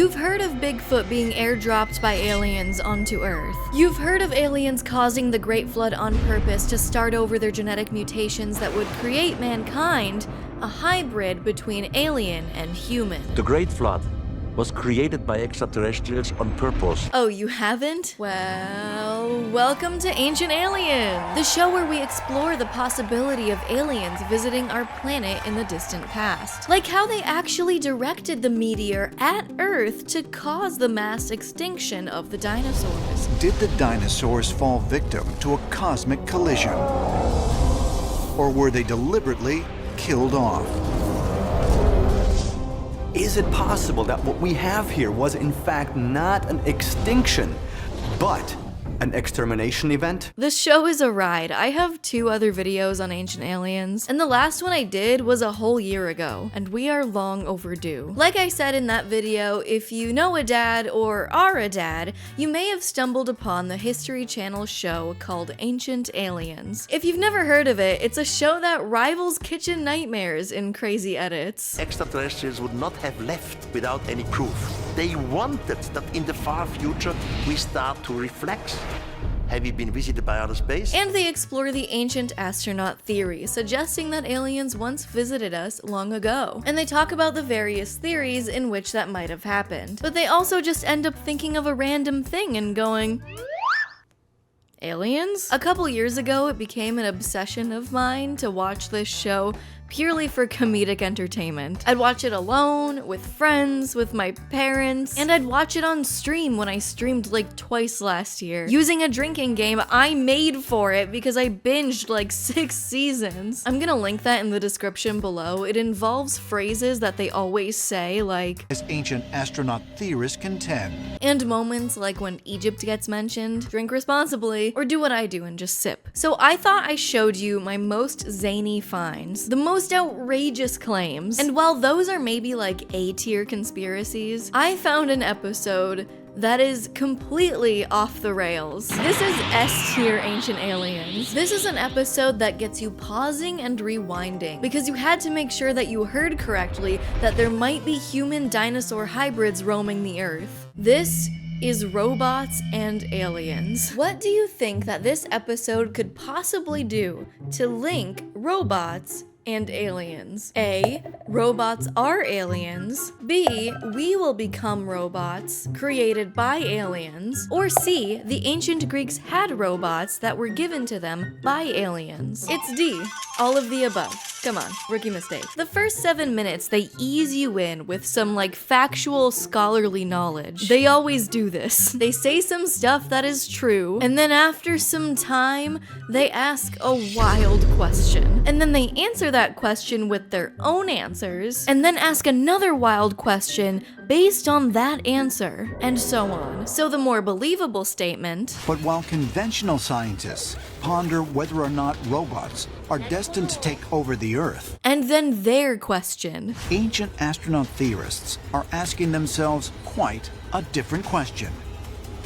You've heard of Bigfoot being airdropped by aliens onto Earth. You've heard of aliens causing the Great Flood on purpose to start over their genetic mutations that would create mankind, a hybrid between alien and human. The Great Flood was created by extraterrestrials on purpose. Oh, you haven't? Well, welcome to Ancient Aliens, the show where we explore the possibility of aliens visiting our planet in the distant past. Like how they actually directed the meteor at Earth to cause the mass extinction of the dinosaurs. Did the dinosaurs fall victim to a cosmic collision? Or were they deliberately killed off? Is it possible that what we have here was in fact not an extinction, but an extermination event? This show is a ride. I have 2 other videos on Ancient Aliens, and the last one I did was a whole year ago, and we are long overdue. Like I said in that video, if you know a dad or are a dad, you may have stumbled upon the History Channel show called Ancient Aliens. If you've never heard of it, it's a show that rivals Kitchen Nightmares in crazy edits. Extraterrestrials would not have left without any proof. They wanted that in the far future we start to reflect. Have you been visited by outer space? And they explore the ancient astronaut theory, suggesting that aliens once visited us long ago. And they talk about the various theories in which that might have happened. But they also just end up thinking of a random thing and going, aliens? A couple years ago, it became an obsession of mine to watch this show purely for comedic entertainment. I'd watch it alone, with friends, with my parents, and I'd watch it on stream when I streamed like twice last year, using a drinking game I made for it because I binged like 6 seasons. I'm gonna link that in the description below. It involves phrases that they always say, like, As ancient astronaut theorists contend. and moments like when Egypt gets mentioned. Drink responsibly, or do what I do and just sip. So I thought I showed you my most zany finds, the most outrageous claims, and while those are maybe like A-tier conspiracies, I found an episode that is completely off the rails. This is S-tier Ancient Aliens. This is an episode that gets you pausing and rewinding, because you had to make sure that you heard correctly that there might be human-dinosaur hybrids roaming the Earth. This is robots and aliens. What do you think that this episode could possibly do to link robots and aliens? A. Robots are aliens. B. We will become robots created by aliens. Or C. The ancient Greeks had robots that were given to them by aliens. It's D. All of the above. Come on, rookie mistake. The first 7 minutes, they ease you in with some like factual scholarly knowledge. They always do this. They say some stuff that is true, and then after some time, they ask a wild question. And then they answer that question with their own answers, and then ask another wild question based on that answer, and so on. So the more believable statement, But while conventional scientists ponder whether or not robots are destined to take over the Earth, and then their question, ancient astronaut theorists are asking themselves quite a different question.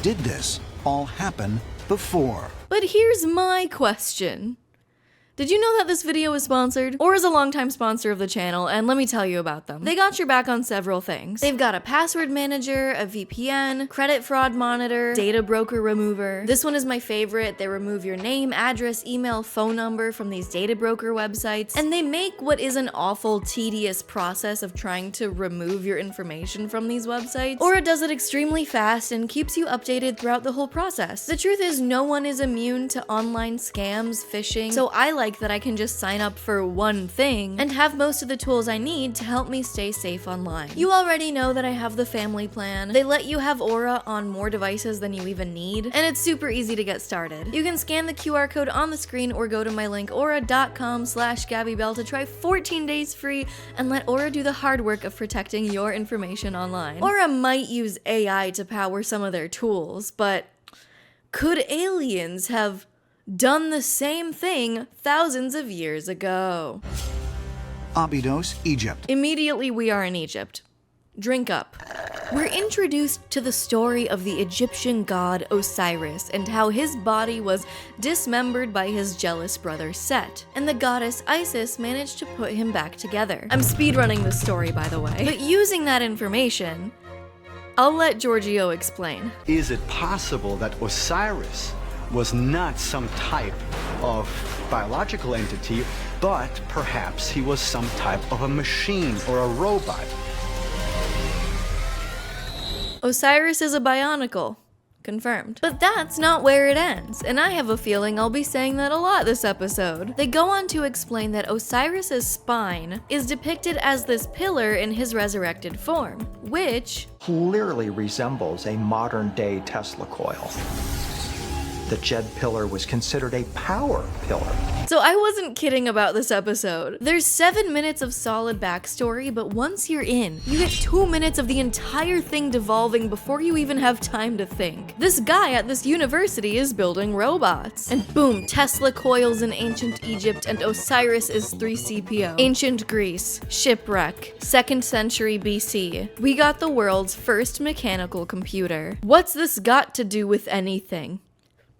Did this all happen before? but here's my question. Did you know that this video is sponsored? Or is a longtime sponsor of the channel, and let me tell you about them. They got your back on several things. They've got a password manager, a VPN, credit fraud monitor, data broker remover. This one is my favorite. They remove your name, address, email, phone number from these data broker websites, and they make what is an awful, tedious process of trying to remove your information from these websites. Or it does it extremely fast and keeps you updated throughout the whole process. The truth is, no one is immune to online scams, phishing, so I like that I can just sign up for one thing and have most of the tools I need to help me stay safe online. You already know that I have the family plan. They let you have Aura on more devices than you even need, and it's super easy to get started. You can scan the QR code on the screen or go to my link aura.com/GabbyBelle to try 14 days free and let Aura do the hard work of protecting your information online. Aura might use AI to power some of their tools, but could aliens have done the same thing thousands of years ago? Abydos, Egypt. Immediately we are in Egypt. Drink up. We're introduced to the story of the Egyptian god Osiris and how his body was dismembered by his jealous brother Set, and the goddess Isis managed to put him back together. I'm speedrunning this story, by the way. But using that information, I'll let Giorgio explain. Is it possible that Osiris was not some type of biological entity, but perhaps he was some type of a machine or a robot? Osiris is a bionicle. Confirmed. But that's not where it ends, and I have a feeling I'll be saying that a lot this episode. They go on to explain that Osiris's spine is depicted as this pillar in his resurrected form, which clearly resembles a modern-day Tesla coil. The Jed pillar was considered a power pillar. So I wasn't kidding about this episode. There's 7 minutes of solid backstory, but once you're in, you get 2 minutes of the entire thing devolving before you even have time to think. This guy at this university is building robots. And boom, Tesla coils in ancient Egypt and Osiris is 3CPO. Ancient Greece, shipwreck, 2nd century BC. We got the world's first mechanical computer. What's this got to do with anything?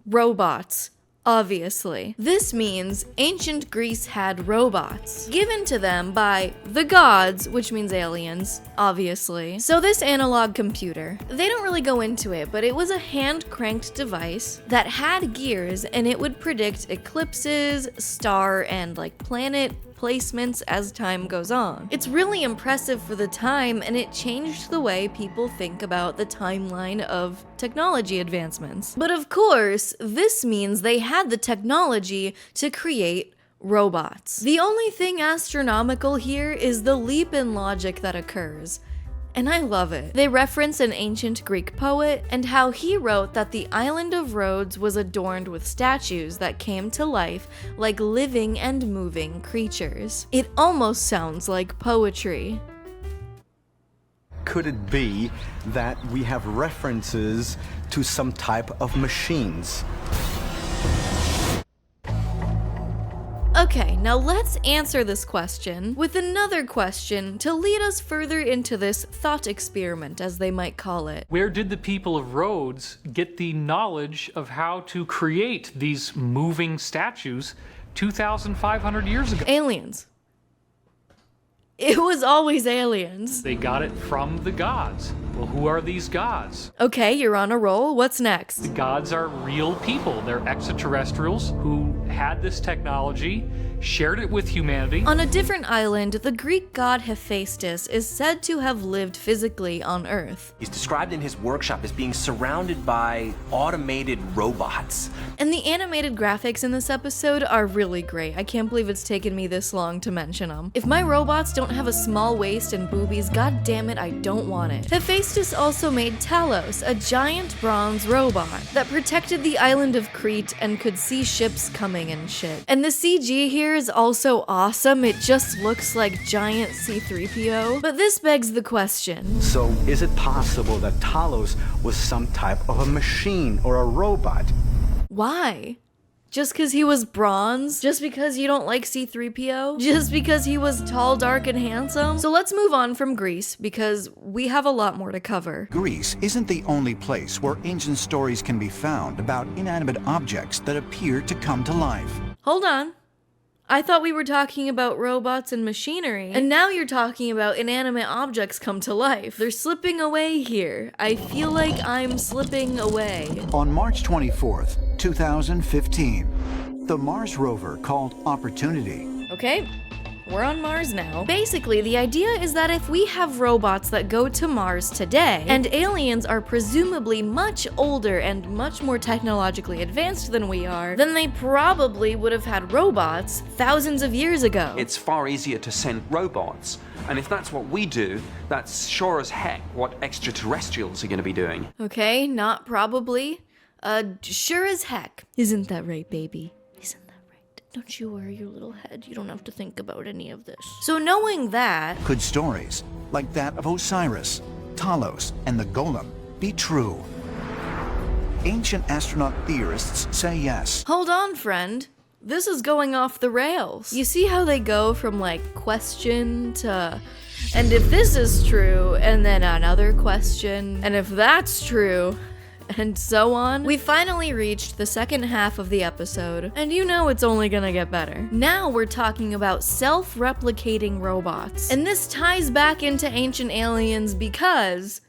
Robots. Obviously. This means ancient Greece had robots, given to them by the gods, which means aliens, obviously. So this analog computer, they don't really go into it, but it was a hand-cranked device that had gears, and it would predict eclipses, star, and planet placements as time goes on. It's really impressive for the time, and it changed the way people think about the timeline of technology advancements. But of course, this means they had the technology to create robots. The only thing astronomical here is the leap in logic that occurs. And I love it. They reference an ancient Greek poet and how he wrote that the island of Rhodes was adorned with statues that came to life like living and moving creatures. It almost sounds like poetry. Could it be that we have references to some type of machines? Okay, now let's answer this question with another question to lead us further into this thought experiment, as they might call it. Where did the people of Rhodes get the knowledge of how to create these moving statues 2,500 years ago? Aliens. It was always aliens. They got it from the gods. Well, who are these gods? Okay, you're on a roll. What's next? The gods are real people. They're extraterrestrials who had this technology, shared it with humanity. On a different island, the Greek god Hephaestus is said to have lived physically on Earth. He's described in his workshop as being surrounded by automated robots. And the animated graphics in this episode are really great. I can't believe it's taken me this long to mention them. If my robots don't have a small waist and boobies, god damn it, I don't want it. Hephaestus also made Talos, a giant bronze robot that protected the island of Crete and could see ships coming and shit. And the CG here is also awesome. It just looks like giant C-3PO. But this begs the question. So is it possible that Talos was some type of a machine or a robot? Why? Just because he was bronze? Just because you don't like C-3PO? Just because he was tall, dark, and handsome? So let's move on from Greece, because we have a lot more to cover. Greece isn't the only place where ancient stories can be found about inanimate objects that appear to come to life. Hold on. I thought we were talking about robots and machinery, and now you're talking about inanimate objects come to life. They're slipping away here. I feel like I'm slipping away. On March 24th, 2015, the Mars rover called Opportunity. Okay, we're on Mars now. Basically, the idea is that if we have robots that go to Mars today, and aliens are presumably much older and much more technologically advanced than we are, then they probably would have had robots thousands of years ago. It's far easier to send robots. And if that's what we do, that's sure as heck what extraterrestrials are going to be doing. Okay, not probably. Sure as heck. Isn't that right, baby? Isn't that right? Don't you worry your little head. You don't have to think about any of this. So knowing that... Could stories like that of Osiris, Talos, and the Golem be true? Ancient astronaut theorists say yes. Hold on, friend. This is going off the rails. You see how they go from, question to... And if this is true, and then another question, and if that's true... and so on. We finally reached the second half of the episode, and you know it's only gonna get better. Now we're talking about self-replicating robots. And this ties back into Ancient Aliens because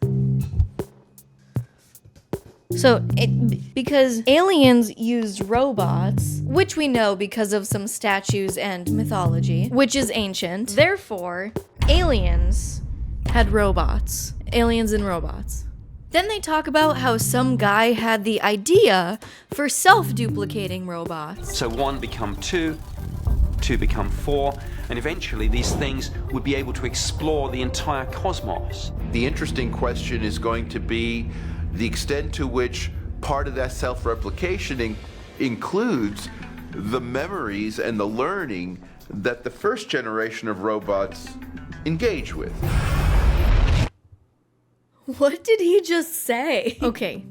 Because aliens used robots, which we know because of some statues and mythology, which is ancient. Therefore, aliens had robots. Aliens and robots. Then they talk about how some guy had the idea for self-duplicating robots. So 1 become 2, 2 become 4, and eventually these things would be able to explore the entire cosmos. The interesting question is going to be the extent to which part of that self-replication includes the memories and the learning that the first generation of robots engage with. What did he just say? Okay,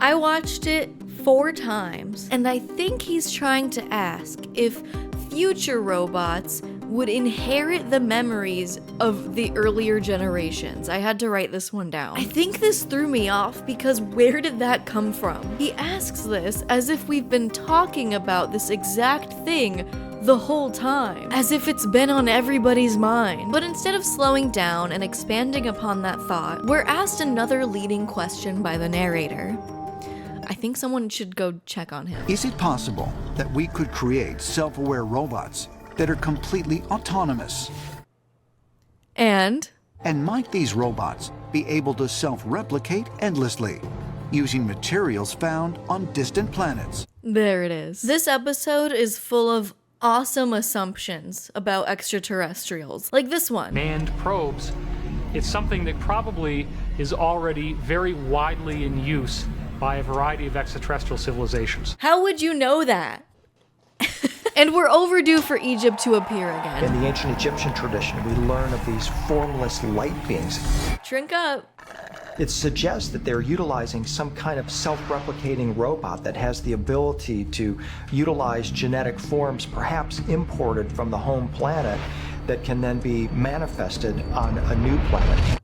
I watched it 4 times, and I think he's trying to ask if future robots would inherit the memories of the earlier generations. I had to write this one down. I think this threw me off because where did that come from? He asks this as if we've been talking about this exact thing the whole time, as if it's been on everybody's mind. But instead of slowing down and expanding upon that thought, we're asked another leading question by the narrator. I think someone should go check on him. Is it possible that we could create self-aware robots that are completely autonomous? And might these robots be able to self-replicate endlessly, using materials found on distant planets? there it is. This episode is full of awesome assumptions about extraterrestrials, like this one. Manned probes, it's something that probably is already very widely in use by a variety of extraterrestrial civilizations. How would you know that? And we're overdue for Egypt to appear again. In the ancient Egyptian tradition, we learn of these formless light beings. Drink up. It suggests that they're utilizing some kind of self-replicating robot that has the ability to utilize genetic forms, perhaps imported from the home planet, that can then be manifested on a new planet.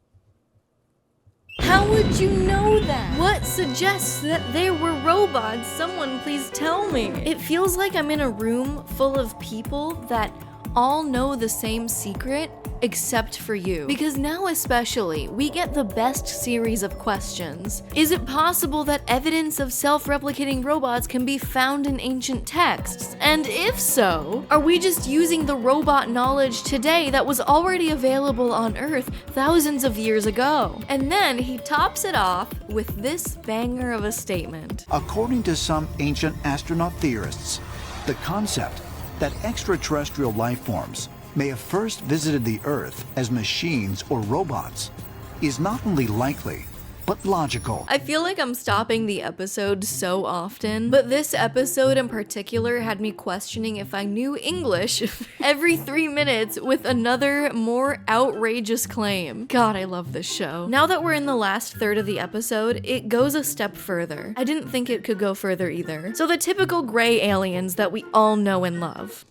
How would you know that? What suggests that there were robots? Someone please tell me. It feels like I'm in a room full of people that all know the same secret except for you. Because now especially, we get the best series of questions. Is it possible that evidence of self-replicating robots can be found in ancient texts? And if so, are we just using the robot knowledge today that was already available on Earth thousands of years ago? And then he tops it off with this banger of a statement. According to some ancient astronaut theorists, the concept that extraterrestrial life forms may have first visited the Earth as machines or robots is not only likely, but logical. I feel like I'm stopping the episode so often, but this episode in particular had me questioning if I knew English every 3 minutes with another more outrageous claim. God, I love this show. Now that we're in the last third of the episode, it goes a step further. I didn't think it could go further either. So the typical gray aliens that we all know and love.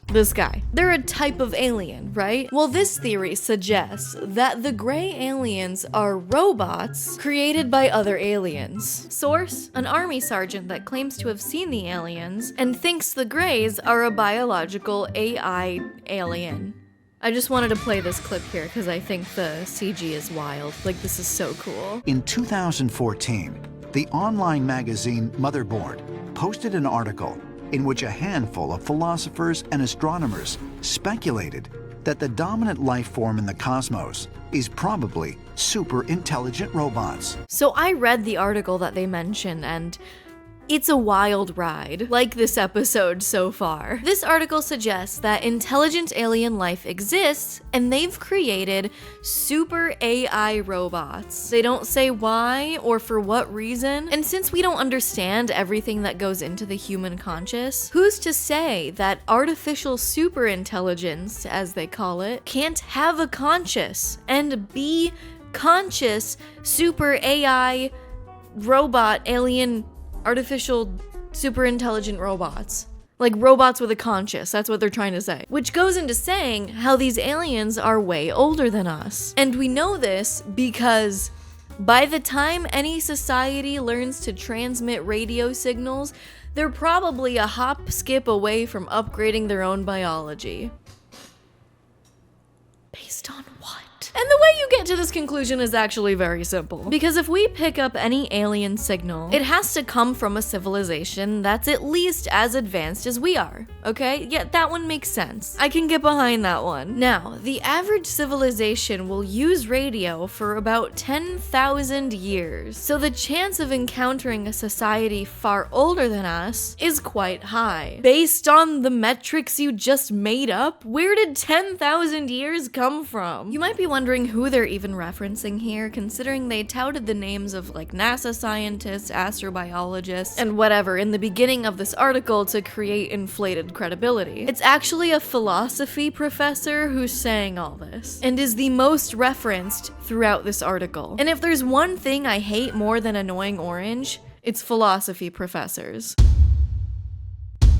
This guy. They're a type of alien, right? Well, this theory suggests that the gray aliens are robots created by other aliens. Source: an army sergeant that claims to have seen the aliens and thinks the grays are a biological AI alien. I just wanted to play this clip here because I think the CG is wild. Like, this is so cool. In 2014, the online magazine Motherboard posted an article in which a handful of philosophers and astronomers speculated that the dominant life form in the cosmos is probably super intelligent robots. So I read the article that they mentioned, and it's a wild ride, like this episode so far. This article suggests that intelligent alien life exists, and they've created super AI robots. They don't say why or for what reason, and since we don't understand everything that goes into the human conscious, who's to say that artificial superintelligence, as they call it, can't have a conscious and be conscious super AI robot alien artificial super intelligent robots. Like robots with a conscious, that's what they're trying to say. Which goes into saying how these aliens are way older than us. And we know this because by the time any society learns to transmit radio signals, they're probably a hop skip away from upgrading their own biology. Based on what? And the way you get to this conclusion is actually very simple. Because if we pick up any alien signal, it has to come from a civilization that's at least as advanced as we are, okay? Yeah, that one makes sense. I can get behind that one. Now, the average civilization will use radio for about 10,000 years, so the chance of encountering a society far older than us is quite high. Based on the metrics you just made up, where did 10,000 years come from? You might be wondering who they're even referencing here, considering they touted the names of like NASA scientists, astrobiologists, and whatever in the beginning of this article to create inflated credibility. It's actually a philosophy professor who's saying all this, and is the most referenced throughout this article. And if there's one thing I hate more than annoying orange, it's philosophy professors.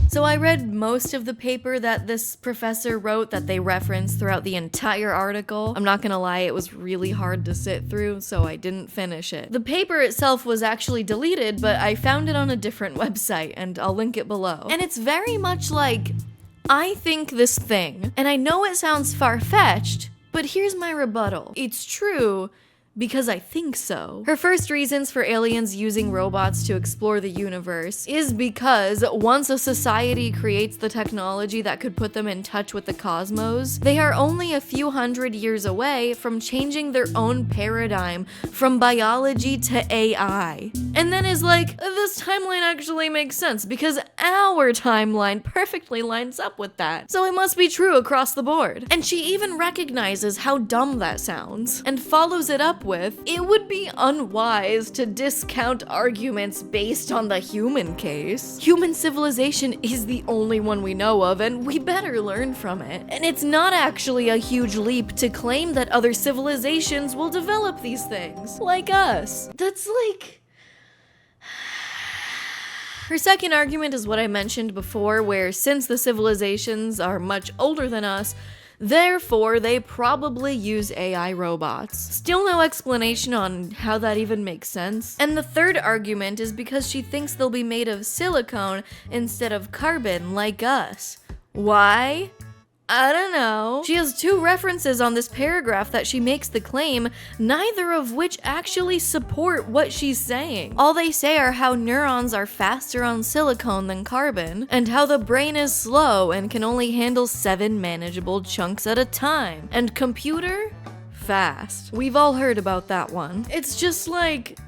So I read most of the paper that this professor wrote that they referenced throughout the entire article. I'm not gonna lie, it was really hard to sit through, so I didn't finish it. The paper itself was actually deleted, but I found it on a different website, and I'll link it below. And it's very much like, I think this thing, and I know it sounds far-fetched, but here's my rebuttal. It's true, because I think so. Her first reasons for aliens using robots to explore the universe is because once a society creates the technology that could put them in touch with the cosmos, they are only a few hundred years away from changing their own paradigm from biology to AI. And then is like, this timeline actually makes sense because our timeline perfectly lines up with that. So it must be true across the board. And she even recognizes how dumb that sounds and follows it up with, it would be unwise to discount arguments based on the human case. Human civilization is the only one we know of, and we better learn from it. And it's not actually a huge leap to claim that other civilizations will develop these things, like us. That's like... Her second argument is what I mentioned before, where since the civilizations are much older than us, therefore, they probably use AI robots. Still no explanation on how that even makes sense. And the third argument is because she thinks they'll be made of silicone instead of carbon, like us. Why? I don't know. She has two references on this paragraph that she makes the claim, neither of which actually support what she's saying. All they say are how neurons are faster on silicone than carbon, and how the brain is slow and can only handle 7 manageable chunks at a time, and computer? Fast. We've all heard about that one. It's just like...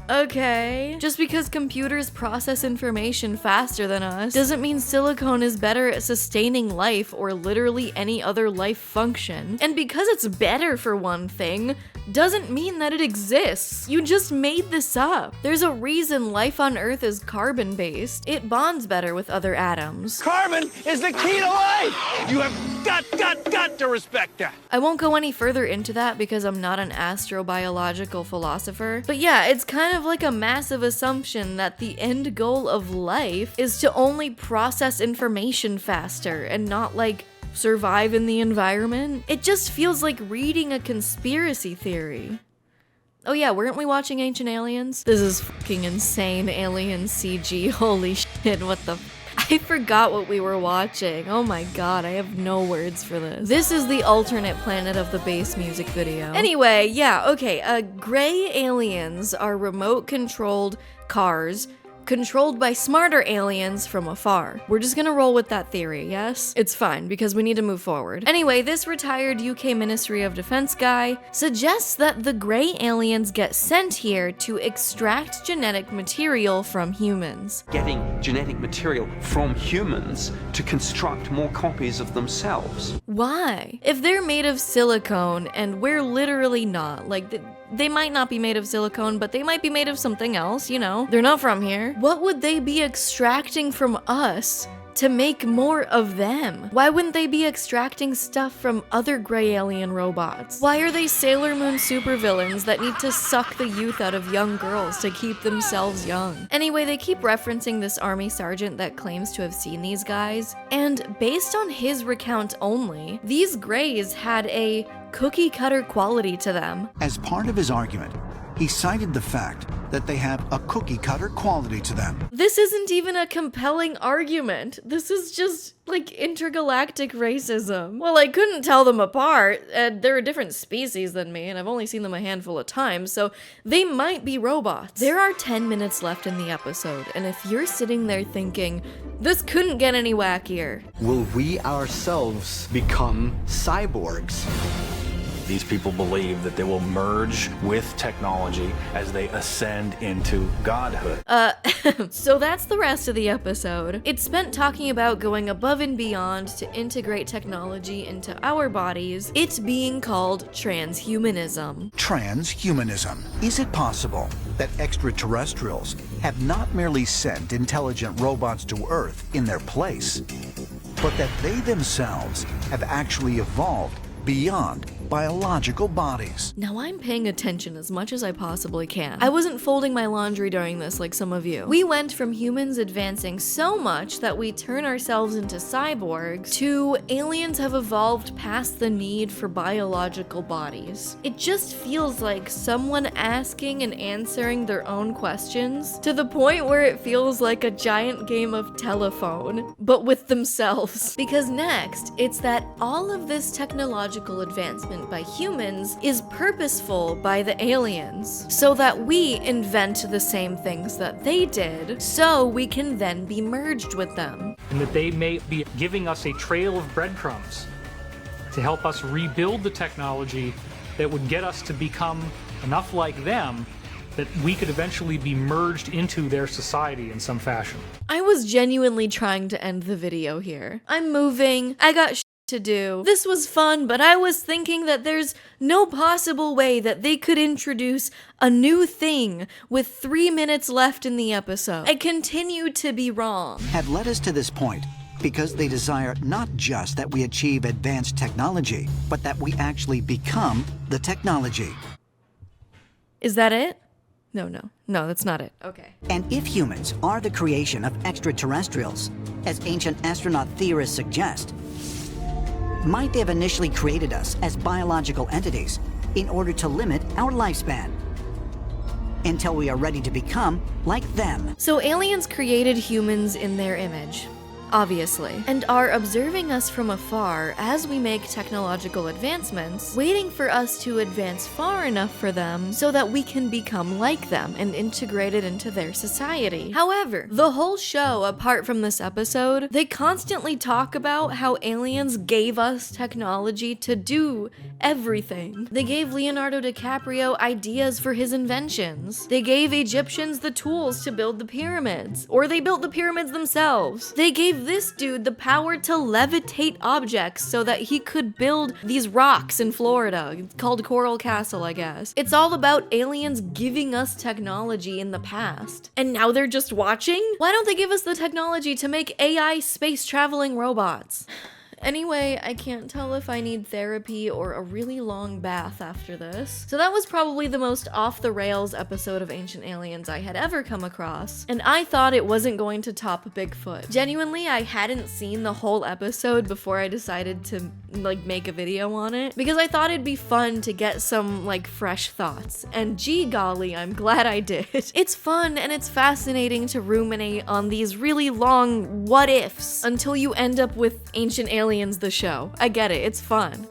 okay. Just because computers process information faster than us doesn't mean silicone is better at sustaining life or literally any other life function. And because it's better for one thing, doesn't mean that it exists. You just made this up. There's a reason life on Earth is carbon-based. It bonds better with other atoms. Carbon is the key to life! You have got to respect that! I won't go any further into that because I'm not an astrobiological philosopher. But yeah, it's kind of like a massive assumption that the end goal of life is to only process information faster and not like survive in the environment. It just feels like reading a conspiracy theory. Oh yeah, weren't we watching Ancient Aliens? This is fucking insane alien CG, holy shit, what the I forgot what we were watching. Oh my god, I have no words for this. This is the alternate planet of the bass music video. Anyway, yeah, okay, gray aliens are remote-controlled cars controlled by smarter aliens from afar. We're just gonna roll with that theory, yes? It's fine, because we need to move forward. Anyway, this retired UK Ministry of Defense guy suggests that the gray aliens get sent here to extract genetic material from humans. Getting genetic material from humans to construct more copies of themselves. Why? If they're made of silicone, and we're literally not, like, they might not be made of silicone, but they might be made of something else, you know? They're not from here. What would they be extracting from us to make more of them? Why wouldn't they be extracting stuff from other gray alien robots? Why are they Sailor Moon supervillains that need to suck the youth out of young girls to keep themselves young? Anyway, they keep referencing this army sergeant that claims to have seen these guys, and based on his recount only, these grays had a cookie-cutter quality to them. As part of his argument, He cited the fact that they have a cookie-cutter quality to them. This isn't even a compelling argument. This is just like intergalactic racism. Well, I couldn't tell them apart, and they're a different species than me, and I've only seen them a handful of times, so they might be robots. There are 10 minutes left in the episode, and if you're sitting there thinking, this couldn't get any wackier. Will we ourselves become cyborgs? These people believe that they will merge with technology as they ascend into godhood. So that's the rest of the episode. It's spent talking about going above and beyond to integrate technology into our bodies. It's being called transhumanism. Transhumanism. Is it possible that extraterrestrials have not merely sent intelligent robots to Earth in their place, but that they themselves have actually evolved beyond biological bodies? Now I'm paying attention as much as I possibly can. I wasn't folding my laundry during this like some of you. We went from humans advancing so much that we turn ourselves into cyborgs to aliens have evolved past the need for biological bodies. It just feels like someone asking and answering their own questions to the point where it feels like a giant game of telephone, but with themselves. Because next, it's that all of this technological advancement by humans is purposeful by the aliens, so that we invent the same things that they did, so we can then be merged with them. And that they may be giving us a trail of breadcrumbs to help us rebuild the technology that would get us to become enough like them that we could eventually be merged into their society in some fashion. I was genuinely trying to end the video here. I'm moving, I got to do. This was fun, but I was thinking that there's no possible way that they could introduce a new thing with 3 minutes left in the episode. I continued to be wrong. Have led us to this point because they desire not just that we achieve advanced technology, but that we actually become the technology. Is that it? No, that's not it. Okay. And if humans are the creation of extraterrestrials, as ancient astronaut theorists suggest, might they have initially created us as biological entities in order to limit our lifespan until we are ready to become like them? So aliens created humans in their image, obviously, and are observing us from afar as we make technological advancements, waiting for us to advance far enough for them so that we can become like them and integrated into their society. However, the whole show, apart from this episode, they constantly talk about how aliens gave us technology to do everything. They gave Leonardo DiCaprio ideas for his inventions. They gave Egyptians the tools to build the pyramids, or they built the pyramids themselves. They gave this dude the power to levitate objects so that he could build these rocks in Florida, called Coral Castle, I guess. It's all about aliens giving us technology in the past. And now they're just watching? Why don't they give us the technology to make AI space-traveling robots? Anyway, I can't tell if I need therapy or a really long bath after this. So that was probably the most off-the-rails episode of Ancient Aliens I had ever come across, and I thought it wasn't going to top Bigfoot. Genuinely, I hadn't seen the whole episode before I decided to make a video on it, because I thought it'd be fun to get some fresh thoughts, and gee golly, I'm glad I did. It's fun and it's fascinating to ruminate on these really long what-ifs until you end up with Ancient Aliens the show. I get it, it's fun.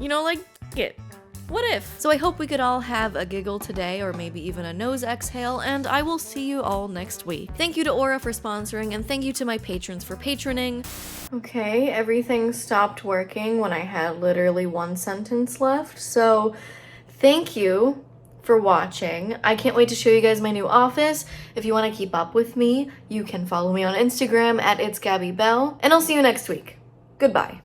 What if? So I hope we could all have a giggle today, or maybe even a nose exhale, and I will see you all next week. Thank you to Aura for sponsoring, and thank you to my patrons for patroning. Okay, everything stopped working when I had literally 1 sentence left, so thank you for watching. I can't wait to show you guys my new office. If you want to keep up with me, you can follow me on Instagram at itsgabibelle, and I'll see you next week. Goodbye.